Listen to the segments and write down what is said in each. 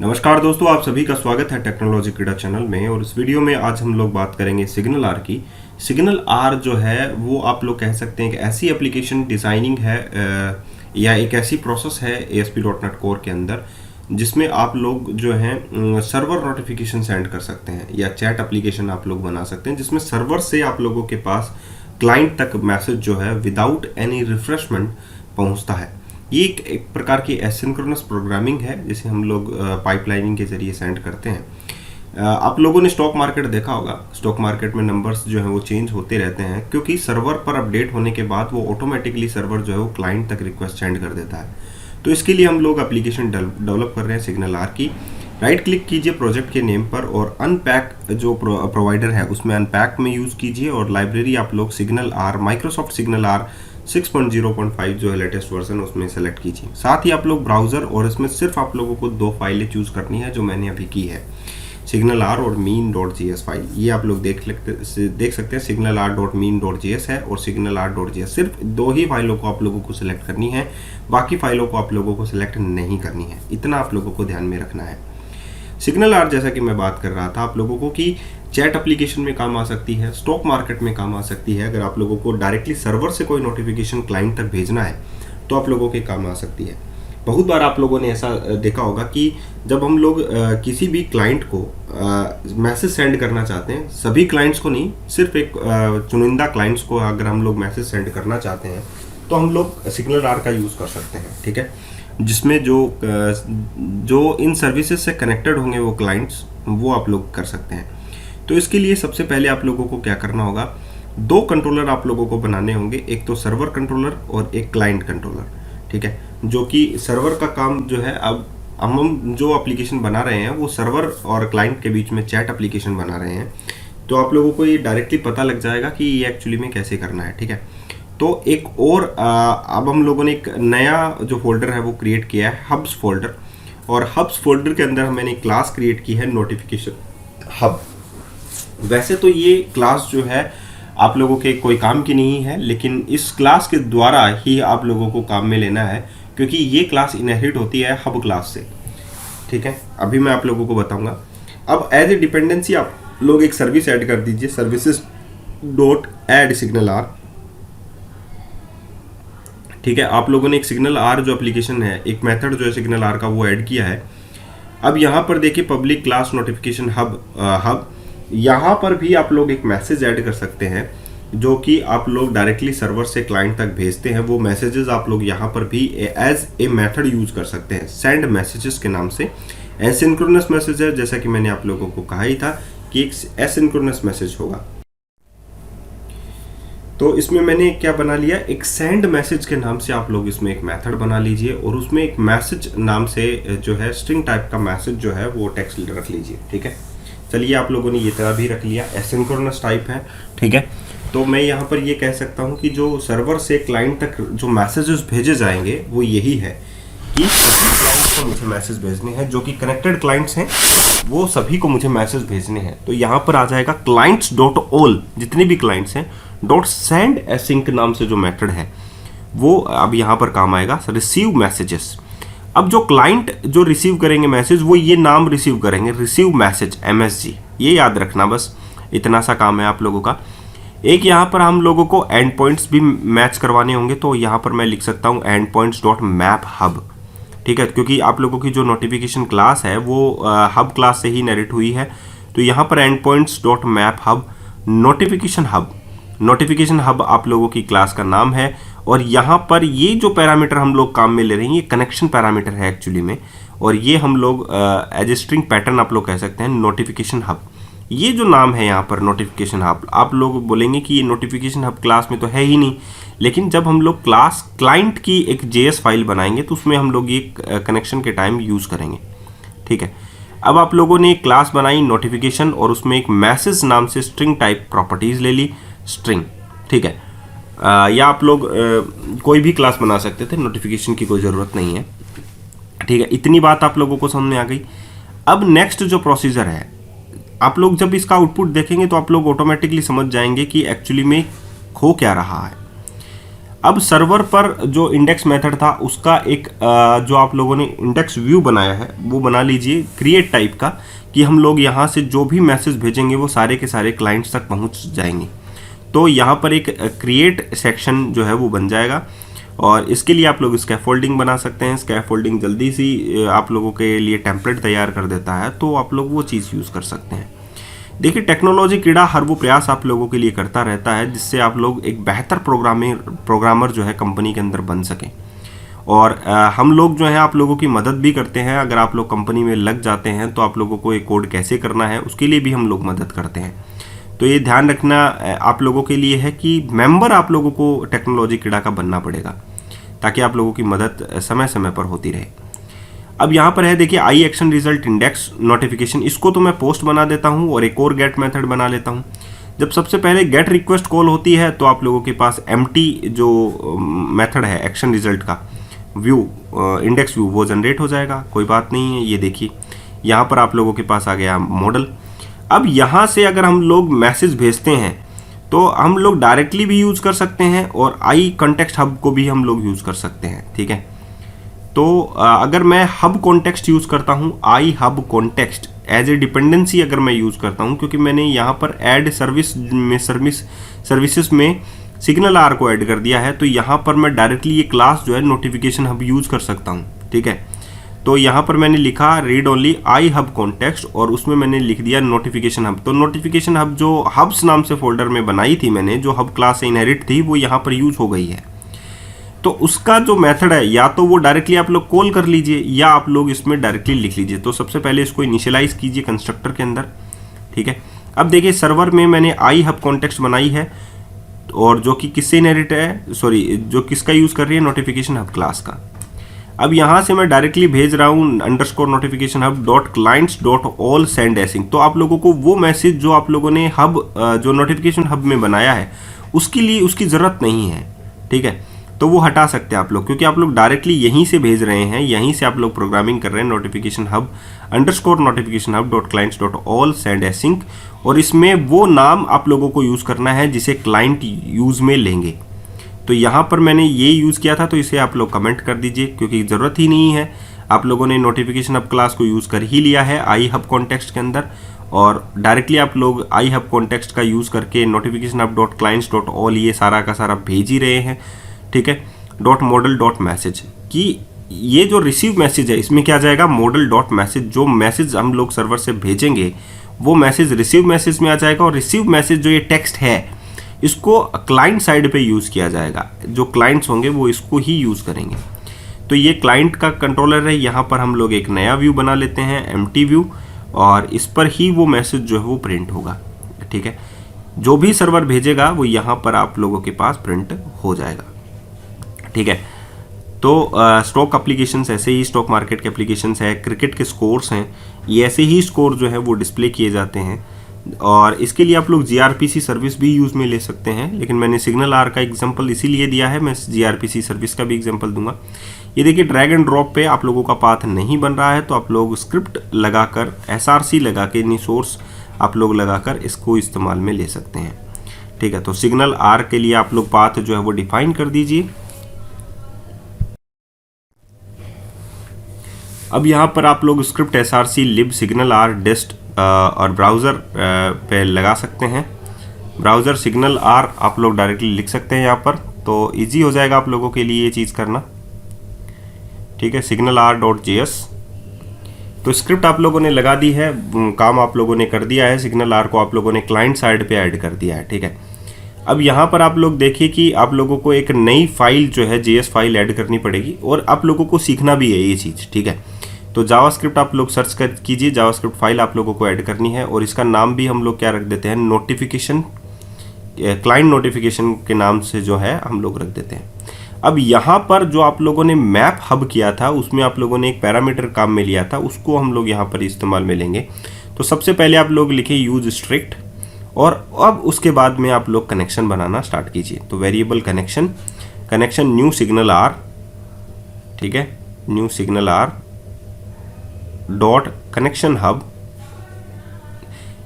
नमस्कार दोस्तों, आप सभी का स्वागत है टेक्नोलॉजी क्रीडा चैनल में। और इस वीडियो में आज हम लोग बात करेंगे सिग्नल आर की। सिग्नल आर जो है वो आप लोग कह सकते हैं कि ऐसी एप्लीकेशन डिज़ाइनिंग है या एक ऐसी प्रोसेस है ASP.NET कोर के अंदर जिसमें आप लोग जो हैं सर्वर नोटिफिकेशन सेंड कर सकते हैं या चैट एप्लीकेशन आप लोग बना सकते हैं जिसमें सर्वर से आप लोगों के पास क्लाइंट तक मैसेज जो है विदाउट एनी रिफ्रेशमेंट पहुंचता है। ये एक प्रकार की एसिंक्रोनस प्रोग्रामिंग है जिसे हम लोग पाइपलाइनिंग के जरिए सेंड करते हैं। आप लोगों ने स्टॉक मार्केट देखा होगा। स्टॉक मार्केट में नंबर्स जो हैं वो चेंज होते रहते हैं क्योंकि सर्वर पर अपडेट होने के बाद वो ऑटोमेटिकली सर्वर जो है वो क्लाइंट तक रिक्वेस्ट सेंड कर देता है। तो इसके लिए हम लोग एप्लीकेशन डेवलप कर रहे हैं सिग्नल आर की। राइट क्लिक कीजिए प्रोजेक्ट के नेम पर और अनपैक जो प्रोवाइडर है उसमें अनपैक में यूज़ कीजिए और लाइब्रेरी आप लोग SignalR Microsoft SignalR 6.0.5 जो है लेटेस्ट वर्जन उसमें सेलेक्ट कीजिए। साथ ही आप लोग ब्राउज़र और इसमें सिर्फ आप लोगों को दो फाइलें चूज़ करनी है जो मैंने अभी की है, सिग्नल आर और mean.js फाइल। ये आप लोग देख सकते हैं सिग्नल r.mean.js है और सिग्नल r.js। सिर्फ दो ही फाइलों को आप लोगों को सिलेक्ट करनी है, बाकी फाइलों को आप लोगों को सिलेक्ट नहीं करनी है। इतना आप लोगों को ध्यान में रखना है। सिग्नल आर जैसा कि मैं बात कर रहा था आप लोगों को कि चैट एप्लीकेशन में काम आ सकती है, स्टॉक मार्केट में काम आ सकती है। अगर आप लोगों को डायरेक्टली सर्वर से कोई नोटिफिकेशन क्लाइंट तक भेजना है तो आप लोगों के काम आ सकती है। बहुत बार आप लोगों ने ऐसा देखा होगा कि जब हम लोग किसी भी क्लाइंट को मैसेज सेंड करना चाहते हैं, सभी क्लाइंट्स को नहीं, सिर्फ एक चुनिंदा क्लाइंट्स को अगर हम लोग मैसेज सेंड करना चाहते हैं तो हम लोग सिग्नल आर का यूज़ कर सकते हैं। ठीक है, जिसमें जो इन सर्विसेज से कनेक्टेड होंगे वो क्लाइंट्स वो आप लोग कर सकते हैं। तो इसके लिए सबसे पहले आप लोगों को क्या करना होगा, दो कंट्रोलर आप लोगों को बनाने होंगे, एक तो सर्वर कंट्रोलर और एक क्लाइंट कंट्रोलर। ठीक है, जो कि सर्वर का काम जो है, अब हम जो एप्लीकेशन बना रहे हैं वो सर्वर और क्लाइंट के बीच में चैट एप्लीकेशन बना रहे हैं। तो आप लोगों को ये डायरेक्टली पता लग जाएगा कि ये एक्चुअली में कैसे करना है। ठीक है, तो एक और अब हम लोगों ने एक नया जो फोल्डर है वो क्रिएट किया है, हब्स फोल्डर। और हब्स फोल्डर के अंदर मैंने एक क्लास क्रिएट की है नोटिफिकेशन हब। वैसे तो ये क्लास जो है आप लोगों के कोई काम की नहीं है, लेकिन इस क्लास के द्वारा ही आप लोगों को काम में लेना है क्योंकि ये क्लास इनहेरिट होती है हब क्लास से। ठीक है, अभी मैं आप लोगों को बताऊंगा। अब एज ए डिपेंडेंसी आप लोग एक सर्विस ऐड कर दीजिए, services dot add SignalR. ठीक है, आप लोगों ने एक सिग्नल आर जो एप्लीकेशन है, एक मेथड जो है सिग्नल आर का वो ऐड किया है। अब यहाँ पर देखिए पब्लिक क्लास नोटिफिकेशन हब यहाँ पर भी आप लोग एक मैसेज ऐड कर सकते हैं जो कि आप लोग डायरेक्टली सर्वर से क्लाइंट तक भेजते हैं। वो मैसेजेस आप लोग यहाँ पर भी एज ए मेथड यूज कर सकते हैं, सेंड मैसेजेस के नाम से। एसिंक्रोनस मैसेज है, जैसा कि मैंने आप लोगों को कहा ही था कि एक एसिंक्रोनस मैसेज होगा। तो इसमें मैंने क्या बना लिया, एक सेंड मैसेज के नाम से आप लोग इसमें एक मेथड बना लीजिए और उसमें एक मैसेज नाम से जो है स्ट्रिंग टाइप का मैसेज जो है वो टेक्स्ट रख लीजिए। ठीक है, चलिए आप लोगों ने ये तरह भी रख लिया, एसिंक्रोनस टाइप है। ठीक है, तो मैं यहाँ पर ये कह सकता हूँ कि जो सर्वर से क्लाइंट तक जो मैसेजेस भेजे जाएंगे वो यही है कि सभी क्लाइंट्स को मुझे मैसेज भेजने हैं, जो कि कनेक्टेड क्लाइंट्स हैं वो सभी को मुझे मैसेज भेजने हैं। तो यहाँ पर आ जाएगा क्लाइंट्स डॉट ऑल, जितने भी क्लाइंट्स हैं डॉट सेंड एसिंक नाम से जो मेथड है वो अब यहाँ पर काम आएगा, रिसीव मैसेजेस। अब जो क्लाइंट जो रिसीव करेंगे मैसेज वो ये नाम रिसीव करेंगे, रिसीव मैसेज MSG। ये याद रखना, बस इतना सा काम है आप लोगों का। एक यहाँ पर हम लोगों को एंड पॉइंट्स भी मैच करवाने होंगे, तो यहाँ पर मैं लिख सकता हूँ and points dot map hub. ठीक है, क्योंकि आप लोगों की जो नोटिफिकेशन क्लास है वो हब क्लास से ही नरेट हुई है। तो यहाँ पर and points dot map hub notification hub, notification hub आप लोगों की क्लास का नाम है। और यहाँ पर ये जो पैरामीटर हम लोग काम में ले रहे हैं ये कनेक्शन पैरामीटर है एक्चुअली में, और ये हम लोग एज ए स्ट्रिंग पैटर्न आप लोग कह सकते हैं नोटिफिकेशन हब। ये जो नाम है यहाँ पर नोटिफिकेशन हब, आप लोग बोलेंगे कि ये नोटिफिकेशन हब क्लास में तो है ही नहीं, लेकिन जब हम लोग क्लास क्लाइंट की एक JS फाइल बनाएंगे तो उसमें हम लोग ये कनेक्शन के टाइम यूज़ करेंगे। ठीक है, अब आप लोगों ने एक क्लास बनाई नोटिफिकेशन और उसमें एक मैसेज नाम से स्ट्रिंग टाइप प्रॉपर्टीज़ ले ली, स्ट्रिंग। ठीक है, या आप लोग कोई भी क्लास बना सकते थे, नोटिफिकेशन की कोई ज़रूरत नहीं है। ठीक है, इतनी बात आप लोगों को समझ में आ गई। अब नेक्स्ट जो प्रोसीजर है, आप लोग जब इसका आउटपुट देखेंगे तो आप लोग ऑटोमेटिकली समझ जाएंगे कि एक्चुअली में हो क्या रहा है। अब सर्वर पर जो इंडेक्स मेथड था उसका एक जो आप लोगों ने इंडेक्स व्यू बनाया है वो बना लीजिए क्रिएट टाइप का, कि हम लोग यहाँ से जो भी मैसेज भेजेंगे वो सारे के सारे क्लाइंट्स तक पहुँच जाएंगे। तो यहाँ पर एक क्रिएट सेक्शन जो है वो बन जाएगा, और इसके लिए आप लोग स्कैफोल्डिंग बना सकते हैं। स्कैफोल्डिंग जल्दी सी आप लोगों के लिए टेम्पलेट तैयार कर देता है, तो आप लोग वो चीज़ यूज़ कर सकते हैं। देखिए, टेक्नोलॉजी कीड़ा हर वो प्रयास आप लोगों के लिए करता रहता है जिससे आप लोग एक बेहतर प्रोग्रामर जो है कंपनी के अंदर बन सकें। और हम लोग जो है आप लोगों की मदद भी करते हैं। अगर आप लोग कंपनी में लग जाते हैं तो आप लोगों को एक कोड कैसे करना है उसके लिए भी हम लोग मदद करते हैं। तो ये ध्यान रखना आप लोगों के लिए है कि मेंबर आप लोगों को टेक्नोलॉजी कीड़ा का बनना पड़ेगा, ताकि आप लोगों की मदद समय समय पर होती रहे। अब यहाँ पर है देखिए आई एक्शन रिजल्ट इंडेक्स नोटिफिकेशन, इसको तो मैं पोस्ट बना देता हूँ और एक और गेट मेथड बना लेता हूँ। जब सबसे पहले गेट रिक्वेस्ट कॉल होती है तो आप लोगों के पास एम्प्टी जो मेथड है एक्शन रिजल्ट का व्यू इंडेक्स व्यू वो जनरेट हो जाएगा, कोई बात नहीं है। ये देखिए यहाँ पर आप लोगों के पास आ गया मॉडल। अब यहाँ से अगर हम लोग मैसेज भेजते हैं तो हम लोग डायरेक्टली भी यूज़ कर सकते हैं और आई कॉन्टेक्स्ट हब को भी हम लोग यूज़ कर सकते हैं, ठीक है। तो अगर मैं हब कॉन्टेक्स्ट यूज़ करता हूँ, I hub context as a dependency अगर मैं यूज़ करता हूँ, क्योंकि मैंने यहाँ पर ऐड सर्विसेज में सिग्नल आर को ऐड कर दिया है, तो यहाँ पर मैं डायरेक्टली ये क्लास जो है नोटिफिकेशन हब यूज़ कर सकता हूँ, ठीक है। तो यहाँ पर मैंने लिखा read only I hub context और उसमें मैंने लिख दिया नोटिफिकेशन हब। तो नोटिफिकेशन हब जो हब्स नाम से फोल्डर में बनाई थी मैंने, जो हब क्लास से इनहेरिट थी, वो यहाँ पर यूज़ हो गई है। तो उसका जो मेथड है या तो वो डायरेक्टली आप लोग कॉल कर लीजिए या आप लोग इसमें डायरेक्टली लिख लीजिए। तो सबसे पहले इसको इनिशियलाइज कीजिए कंस्ट्रक्टर के अंदर, ठीक है। अब देखिए सर्वर में मैंने आई हब कॉन्टेक्स्ट बनाई है और जो कि किससे इनहेरिट है, सॉरी जो किसका यूज़ कर रही है, नोटिफिकेशन हब क्लास का। अब यहाँ से मैं डायरेक्टली भेज रहा हूँ underscore notification hub dot clients dot all send async. तो आप लोगों को वो मैसेज जो आप लोगों ने हब जो नोटिफिकेशन हब में बनाया है उसके लिए उसकी ज़रूरत नहीं है, ठीक है। तो वो हटा सकते हैं आप लोग, क्योंकि आप लोग डायरेक्टली यहीं से भेज रहे हैं, यहीं से आप लोग प्रोग्रामिंग कर रहे हैं notification hub underscore notification hub dot clients dot all send async. और इसमें वो नाम आप लोगों को यूज़ करना है जिसे क्लाइंट यूज़ में लेंगे। तो यहाँ पर मैंने ये यूज़ किया था, तो इसे आप लोग कमेंट कर दीजिए क्योंकि ज़रूरत ही नहीं है। आप लोगों ने नोटिफिकेशन हब क्लास को यूज़ कर ही लिया है आई हब कॉन्टेक्स्ट के अंदर, और डायरेक्टली आप लोग आई हब कॉन्टेक्स्ट का यूज़ करके notification hub dot clients dot all ये सारा का सारा भेज ही रहे हैं, ठीक है। डॉट मॉडल डॉट मैसेज कि ये जो रिसीव मैसेज है इसमें क्या जाएगा, मॉडल डॉट मैसेज, जो मैसेज हम लोग सर्वर से भेजेंगे वो मैसेज रिसीव मैसेज में आ जाएगा। और रिसीव मैसेज जो ये टेक्स्ट है इसको क्लाइंट साइड पे यूज़ किया जाएगा, जो क्लाइंट्स होंगे वो इसको ही यूज़ करेंगे। तो ये क्लाइंट का कंट्रोलर है। यहाँ पर हम लोग एक नया व्यू बना लेते हैं एम्प्टी व्यू, और इस पर ही वो मैसेज जो है वो प्रिंट होगा, ठीक है। जो भी सर्वर भेजेगा वो यहाँ पर आप लोगों के पास प्रिंट हो जाएगा, ठीक है। तो स्टॉक एप्लीकेशंस ऐसे ही, स्टॉक मार्केट के एप्लीकेशंस है, क्रिकेट के स्कोर्स हैं, ये ऐसे ही स्कोर जो है वो डिस्प्ले किए जाते हैं। और इसके लिए आप लोग जीआरपीसी सर्विस भी यूज़ में ले सकते हैं, लेकिन मैंने सिग्नल आर का एग्जांपल इसीलिए दिया है, मैं जीआरपीसी सर्विस का भी एग्जांपल दूंगा। ये देखिए ड्रैग एंड ड्रॉप पे आप लोगों का पाथ नहीं बन रहा है, तो आप लोग स्क्रिप्ट लगाकर एसआरसी लगा के यानी सोर्स आप लोग लगाकर इसको इस्तेमाल में ले सकते हैं, ठीक है। तो सिग्नल आर के लिए आप लोग पाथ जो है वो डिफाइन कर दीजिए। अब यहाँ पर आप लोग script SRC lib SignalR dest और ब्राउज़र पे लगा सकते हैं। ब्राउज़र सिग्नल आर आप लोग डायरेक्टली लिख सकते हैं यहाँ पर, तो इजी हो जाएगा आप लोगों के लिए ये चीज़ करना, ठीक है। सिग्नल आर डॉट जेएस, तो स्क्रिप्ट आप लोगों ने लगा दी है, काम आप लोगों ने कर दिया है। सिग्नल आर को आप लोगों ने क्लाइंट साइड पे ऐड कर दिया है, ठीक है। अब यहाँ पर आप लोग देखिए कि आप लोगों को एक नई फाइल जो है जेएस फाइल ऐड करनी पड़ेगी, और आप लोगों को सीखना भी है ये चीज़, ठीक है। तो जावास्क्रिप्ट आप लोग सर्च कर कीजिए, जावास्क्रिप्ट फाइल आप लोगों को ऐड करनी है, और इसका नाम भी हम लोग क्या रख देते हैं, नोटिफिकेशन, क्लाइंट नोटिफिकेशन के नाम से जो है हम लोग रख देते हैं। अब यहाँ पर जो आप लोगों ने मैप हब किया था उसमें आप लोगों ने एक पैरामीटर काम में लिया था, उसको हम लोग यहाँ पर इस्तेमाल में लेंगे। तो सबसे पहले आप लोग लिखे यूज स्ट्रिक्ट, और अब उसके बाद में आप लोग कनेक्शन बनाना स्टार्ट कीजिए। तो variable connection, connection new SignalR, ठीक है, new SignalR dot connection hub.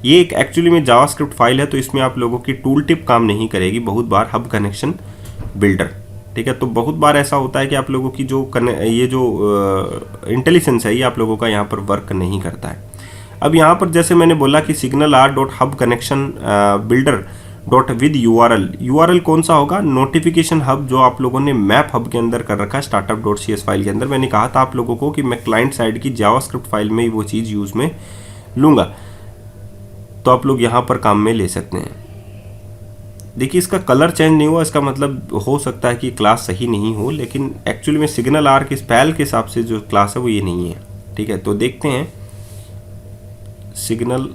ये एक एक्चुअली में जावास्क्रिप्ट फाइल है, तो इसमें आप लोगों की टूल टिप काम नहीं करेगी बहुत बार, हब कनेक्शन बिल्डर, ठीक है। तो बहुत बार ऐसा होता है कि आप लोगों की जो ये जो इंटेलिजेंस है ये आप लोगों का यहाँ पर वर्क नहीं करता है। अब यहाँ पर जैसे मैंने बोला कि signal R dot hub connection builder dot with URL कौन सा होगा, नोटिफिकेशन हब जो आप लोगों ने मैप हब के अंदर कर रखा है startup dot C S file के अंदर। मैंने कहा था आप लोगों को कि मैं क्लाइंट साइड की जावास्क्रिप्ट फाइल में ही वो चीज़ यूज़ में लूँगा, तो आप लोग यहाँ पर काम में ले सकते हैं। देखिए इसका कलर चेंज नहीं हुआ, इसका मतलब हो सकता है कि क्लास सही नहीं हो, लेकिन एक्चुअली में सिग्नल आर के स्पेल के हिसाब से जो क्लास है वो ये नहीं है, ठीक है। तो देखते हैं सिग्नल,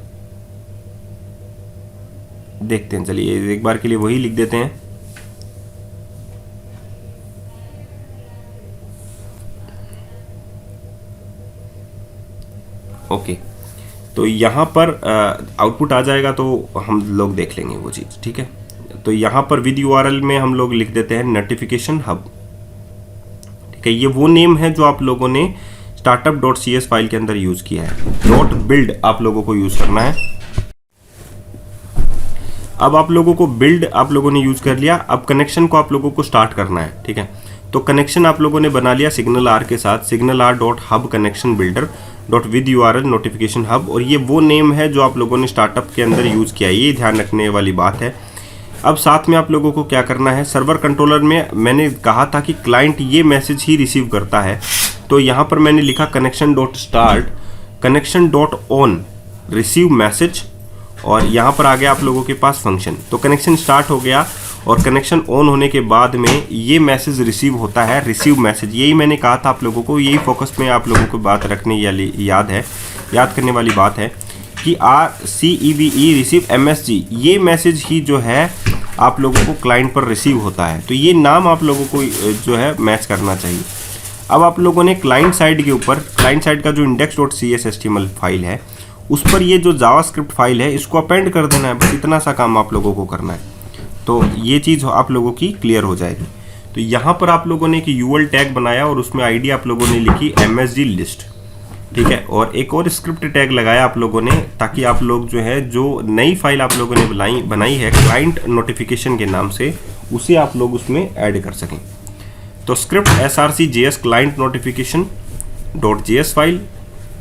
देखते हैं, चलिए एक बार के लिए वही लिख देते हैं। ओके, तो यहाँ पर आउटपुट आ जाएगा तो हम लोग देख लेंगे वो चीज़, ठीक है। तो यहाँ पर विद यूआरएल में हम लोग लिख देते हैं नोटिफिकेशन हब, ठीक है। ये वो नेम है जो आप लोगों ने startup dot C S file के अंदर यूज़ किया है। डॉट बिल्ड आप लोगों को यूज़ करना है। अब आप लोगों को बिल्ड आप लोगों ने यूज़ कर लिया, अब कनेक्शन को आप लोगों को स्टार्ट करना है, ठीक है। तो कनेक्शन आप लोगों ने बना लिया सिग्नल आर के साथ, signal R dot hub connection builder dot with URL notification hub, और ये वो नेम है जो आप लोगों ने स्टार्टअप के अंदर यूज़ किया है, ये ध्यान रखने वाली बात है। अब साथ में आप लोगों को क्या करना है, सर्वर कंट्रोलर में मैंने कहा था कि क्लाइंट ये मैसेज ही रिसीव करता है, तो यहाँ पर मैंने लिखा connection dot start connection dot on receive message, और यहाँ पर आ गया आप लोगों के पास फंक्शन। तो कनेक्शन स्टार्ट हो गया और कनेक्शन ऑन होने के बाद में ये मैसेज रिसीव होता है, रिसीव मैसेज। यही मैंने कहा था आप लोगों को, यही फोकस में आप लोगों को बात रखने वाली याद करने वाली बात है कि RCEVE रिसीव MSG, ये मैसेज ही जो है आप लोगों को क्लाइंट पर रिसीव होता है। तो ये नाम आप लोगों को जो है मैच करना चाहिए। अब आप लोगों ने क्लाइंट साइड के ऊपर, क्लाइंट साइड का जो index.cs HTML फाइल है उस पर ये जो जावास्क्रिप्ट फाइल है इसको अपेंड कर देना है, बस इतना सा काम आप लोगों को करना है। तो ये चीज़ आप लोगों की क्लियर हो जाएगी। तो यहाँ पर आप लोगों ने एक यूएल टैग बनाया और उसमें आईडी आप लोगों ने लिखी MSG लिस्ट, ठीक है। और एक और स्क्रिप्ट टैग लगाया आप लोगों ने, ताकि आप लोग जो है जो नई फाइल आप लोगों ने बनाई है क्लाइंट नोटिफिकेशन के नाम से, उसे आप लोग उसमें ऐड कर सकें। तो script src.js client notification dot JS file,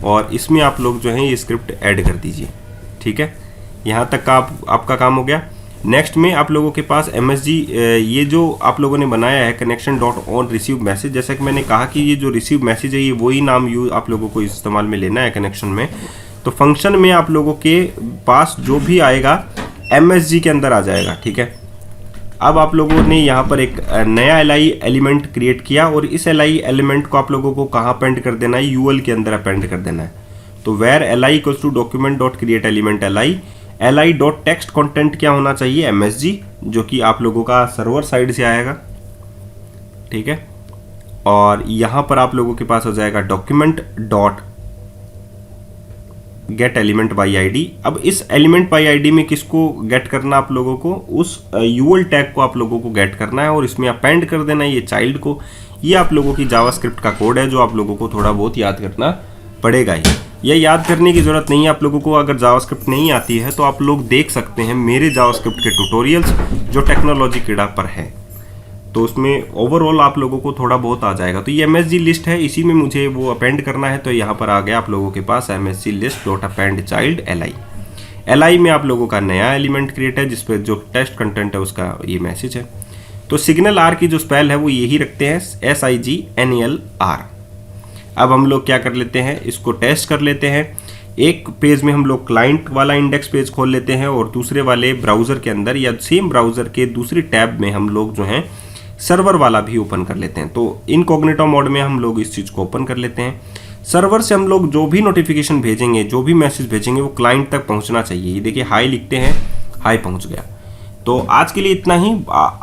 और इसमें आप लोग जो है ये स्क्रिप्ट ऐड कर दीजिए, ठीक है। यहाँ तक का आपका काम हो गया। नेक्स्ट में आप लोगों के पास MSG ये जो आप लोगों ने बनाया है connection dot on receive message, जैसा कि मैंने कहा कि ये जो रिसीव मैसेज है ये वही नाम आप लोगों को इस्तेमाल में लेना है कनेक्शन में। तो फंक्शन में आप लोगों के पास जो भी आएगा MSG के अंदर आ जाएगा, ठीक है। अब आप लोगों ने यहाँ पर एक नया LI एलिमेंट क्रिएट किया और इस LI एलिमेंट को आप लोगों को कहाँ अपेंड कर देना है, UL के अंदर अपेंड कर देना है। तो var LI equals to document dot create element LI dot text content क्या होना चाहिए, MSG, जो कि आप लोगों का सर्वर साइड से आएगा, ठीक है। और यहाँ पर आप लोगों के पास हो जाएगा document dot gate element by ID. अब इस एलिमेंट बाई आईडी में किसको गेट करना आप लोगों को, उस यूएल टैग को आप लोगों को गेट करना है और इसमें अपेंड कर देना है ये चाइल्ड को। ये आप लोगों की जावास्क्रिप्ट का कोड है जो आप लोगों को थोड़ा बहुत याद करना पड़ेगा ही। यह याद करने की ज़रूरत नहीं है आप लोगों को। अगर जावास्क्रिप्ट नहीं आती है तो आप लोग देख सकते हैं मेरे जावास्क्रिप्ट के ट्यूटोरियल्स जो टेक्नोलॉजी कीड़ा पर है, तो उसमें ओवरऑल आप लोगों को थोड़ा बहुत आ जाएगा। तो ये MSG लिस्ट है, इसी में मुझे वो अपेंड करना है। तो यहाँ पर आ गया आप लोगों के पास MSG list dot append child LI में आप लोगों का नया एलिमेंट क्रिएट है जिसपे जो टेक्स्ट कंटेंट है उसका ये मैसेज है। तो सिग्नल आर की जो स्पेल है वो यही रखते हैं, SIGNALR। अब हम लोग क्या कर लेते हैं, इसको टेस्ट कर लेते हैं। एक पेज में हम लोग क्लाइंट वाला इंडेक्स पेज खोल लेते हैं और दूसरे वाले ब्राउज़र के अंदर या सेम ब्राउज़र के दूसरी टैब में हम लोग जो हैं सर्वर वाला भी ओपन कर लेते हैं। तो इनकॉग्निटो मोड में हम लोग इस चीज़ को ओपन कर लेते हैं। सर्वर से हम लोग जो भी नोटिफिकेशन भेजेंगे, जो भी मैसेज भेजेंगे वो क्लाइंट तक पहुंचना चाहिए। ये देखिए हाई लिखते हैं, हाई पहुंच गया। तो आज के लिए इतना ही।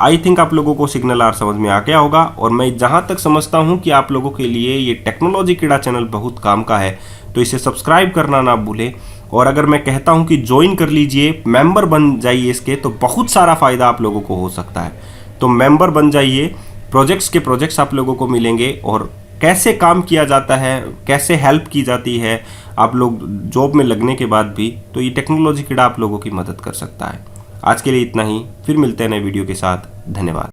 आई थिंक आप लोगों को सिग्नल आर समझ में आ गया होगा, और मैं जहां तक समझता हूं कि आप लोगों के लिए ये टेक्नोलॉजी कीड़ा चैनल बहुत काम का है, तो इसे सब्सक्राइब करना ना भूलें। और अगर मैं कहता हूं कि ज्वाइन कर लीजिए, मेंबर बन जाइए इसके, तो बहुत सारा फ़ायदा आप लोगों को हो सकता है। तो मेंबर बन जाइए, प्रोजेक्ट्स आप लोगों को मिलेंगे और कैसे काम किया जाता है, कैसे हेल्प की जाती है आप लोग जॉब में लगने के बाद भी, तो ये टेक्नोलॉजी कीड़ा आप लोगों की मदद कर सकता है। आज के लिए इतना ही, फिर मिलते हैं नए वीडियो के साथ। धन्यवाद।